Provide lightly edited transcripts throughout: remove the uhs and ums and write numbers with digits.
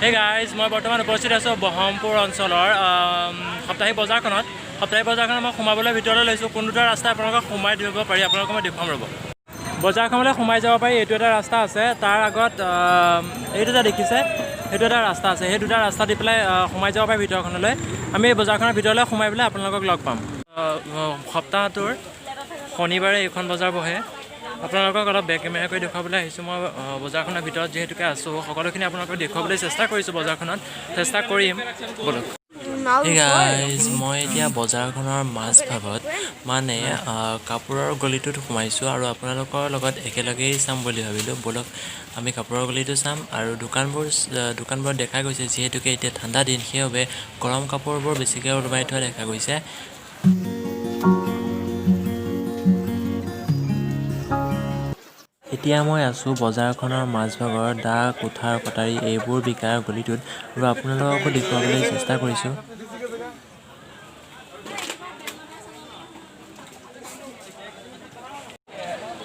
Hey guys, মই বৰ্তমান উপস্থিত আছোঁ বহৰমপুৰ অঞ্চলৰ সপ্তাহিক বজাৰখনত। সপ্তাহিক বজাৰখনত মই সোমাবলৈ ভিতৰলৈ লৈছোঁ। কোন দুটা ৰাস্তা আপোনালোকক সোমাই দিব পাৰি আপোনালোকক মই দেখুৱাম ৰ'ব। বজাৰখনলৈ সোমাই যাব পাৰি। এইটো এটা ৰাস্তা আছে, তাৰ আগত এইটো যে দেখিছে সেইটো এটা ৰাস্তা আছে। সেই দুটা ৰাস্তা দি পেলাই সোমাই যাব পাৰি ভিতৰখনলৈ। আমি এই বজাৰখনৰ ভিতৰলৈ সোমাই পেলাই আপোনালোকক লগ পাম। সপ্তাহটোৰ শনিবাৰে এইখন বজাৰ বহে। আপোনালোকক অলপ বেক কেমেৰা কৰি দেখুৱাবলৈ আহিছোঁ। মই বজাৰখনৰ ভিতৰত যিহেতুকে আছোঁ, সকলোখিনি আপোনালোকক দেখুৱাবলৈ চেষ্টা কৰিছোঁ। বজাৰখনত চেষ্টা কৰিম বলক। Hey guys, মই এতিয়া বজাৰখনৰ মাজভাগত মানে কাপোৰৰ গলিটোত সোমাইছোঁ আৰু আপোনালোকৰ লগত একেলগেই চাম বুলি ভাবিলোঁ। বলক আমি কাপোৰৰ গলিটো চাম আৰু দোকানবোৰ দেখা গৈছে যিহেতুকে এতিয়া ঠাণ্ডা দিন, সেইবাবে গৰম কাপোৰবোৰ বেছিকৈ ওলমাই থোৱা দেখা গৈছে। এতিয়া মই আছোঁ বজাৰখনৰ মাজভাগৰ দা, কুঠাৰ, কটাৰী এইবোৰ বিকাৰ গলিটোত আৰু আপোনালোককো দেখুৱাবলৈ চেষ্টা কৰিছোঁ।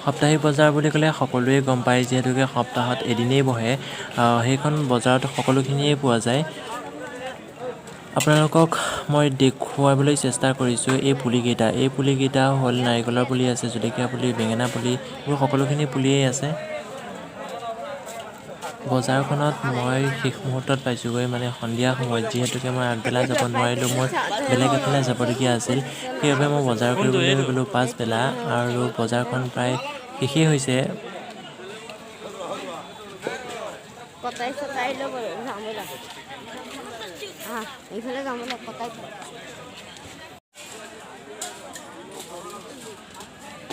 সপ্তাহিক বজাৰ বুলি ক'লে সকলোৱে গম পায়, যিহেতুকে সপ্তাহত এদিনেই বহে। সেইখন বজাৰত সকলোখিনিয়ে পোৱা যায়। আপোনালোকক মই দেখুৱাবলৈ চেষ্টা কৰিছোঁ এই পুলিকেইটা হ'ল নাৰিকলৰ পুলি আছে, জলকীয়া পুলি, বেঙেনা পুলি, এইবোৰ সকলোখিনি পুলিয়েই আছে। বজাৰখনত মই শেষ মুহূৰ্তত পাইছোঁগৈ, মানে সন্ধিয়া সময়ত, যিহেতুকে মই আগবেলা যাব নোৱাৰিলোঁ, মোৰ বেলেগ এফালে যাবলগীয়া আছিল। সেইবাবে মই বজাৰ কৰিবলৈ গ'লোঁ পাছবেলা আৰু বজাৰখন প্ৰায় শেষেই হৈছে।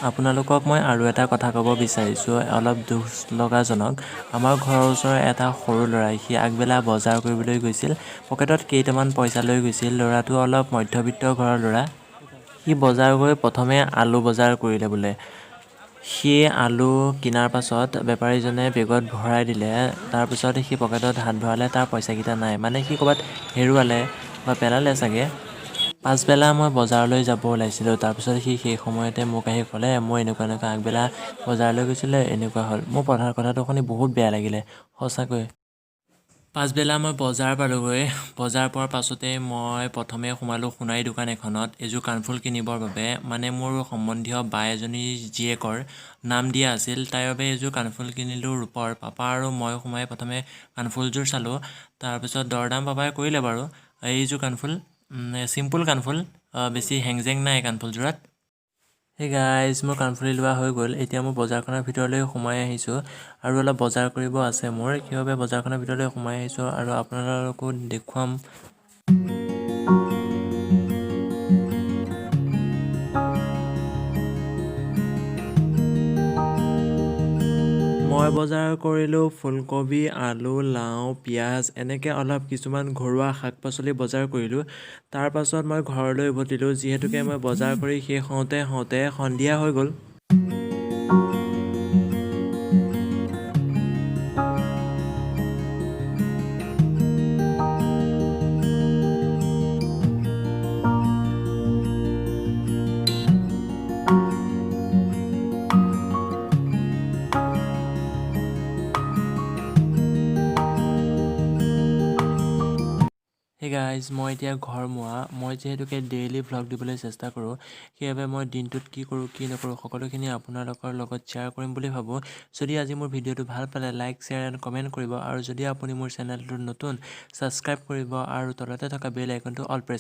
আপোনালোকক মই আৰু এটা কথা ক'ব বিচাৰিছোঁ, অলপ দুখ লগাজনক। আমাৰ ঘৰৰ ওচৰৰ এটা সৰু ল'ৰাই, সি আগবেলা বজাৰ কৰিবলৈ গৈছিল, পকেটত কেইটামান পইচা লৈ গৈছিল। ল'ৰাটো অলপ মধ্যবিত্ত ঘৰৰ ল'ৰা। সি বজাৰ গৈ প্ৰথমে আলু বজাৰ কৰিলে বোলে। সি আলু কিনাৰ পাছত বেপাৰীজনে বেগত ভৰাই দিলে। তাৰপিছত সি পকেটত হাত ভৰালে, তাৰ পইচাকেইটা নাই, মানে সি ক'ৰবাত হেৰুৱালে বা পেলালে চাগে। পাছবেলা মই বজাৰলৈ যাব ওলাইছিলোঁ, তাৰপিছত সি সেই সময়তে মোক আহি ক'লে, মই এনেকুৱা আগবেলা বজাৰলৈ গৈছিলোঁ, এনেকুৱা হ'ল। মোৰ কথাটো শুনি বহুত বেয়া লাগিলে সঁচাকৈ। পাছবেলা মই বজাৰ পালোঁগৈ। বজাৰ পোৱাৰ পাছতে মই প্ৰথমে সোমালোঁ সোণাৰী দোকান এখনত এযোৰ কাণফুল কিনিবৰ বাবে। মানে মোৰ সম্বন্ধীয় বা এজনী জীয়েকৰ নাম দিয়া আছিল, তাইৰ বাবে এযোৰ কাণফুল কিনিলোঁ ৰূপৰ। পাপা আৰু মই সোমাই প্ৰথমে কাণফুলযোৰ চালোঁ, তাৰপিছত দৰদাম পাপাই কৰিলে বাৰু। এইযোৰ কাণফুল চিম্পুল কাণফুল, বেছি হেংজেং নাই কাণফুলযোৰত। সেই গাইজ, মোৰ কাণফুলি লোৱা হৈ গ'ল। এতিয়া মই বজাৰখনৰ ভিতৰলৈ সোমাই আহিছোঁ আৰু অলপ বজাৰ কৰিব আছে মোৰ, সেইবাবে বজাৰখনৰ ভিতৰলৈ সোমাই আহিছোঁ আৰু আপোনালোককো দেখুৱাম। মই বজাৰ কৰিলোঁ ফুলকবি, আলু, লাও, পিঁয়াজ, এনেকৈ অলপ কিছুমান ঘৰুৱা শাক পাচলি বজাৰ কৰিলোঁ। তাৰ পাছত মই ঘৰলৈ উভতিলোঁ, যিহেতুকে মই বজাৰ কৰি শেষ হওঁতে সন্ধিয়া হৈ গ'ল। হে গাইজ, মই এতিয়া মই যিহেতুকে ডেইলি ভ্লগ দিবলৈ চেষ্টা কৰোঁ, সেইবাবে মই দিনটোত কি কৰোঁ কি নকৰোঁ সকলোখিনি আপোনালোকৰ লগত শ্বেয়াৰ কৰিম বুলি ভাবোঁ। যদি আজি মোৰ ভিডিঅ'টো ভাল পালে লাইক, শ্বেয়াৰ এণ্ড কমেণ্ট কৰিব আৰু যদি আপুনি মোৰ চেনেলটোত নতুন ছাবস্ক্ৰাইব কৰিব আৰু তলতে থকা বেল আইকনটো অল প্ৰেছ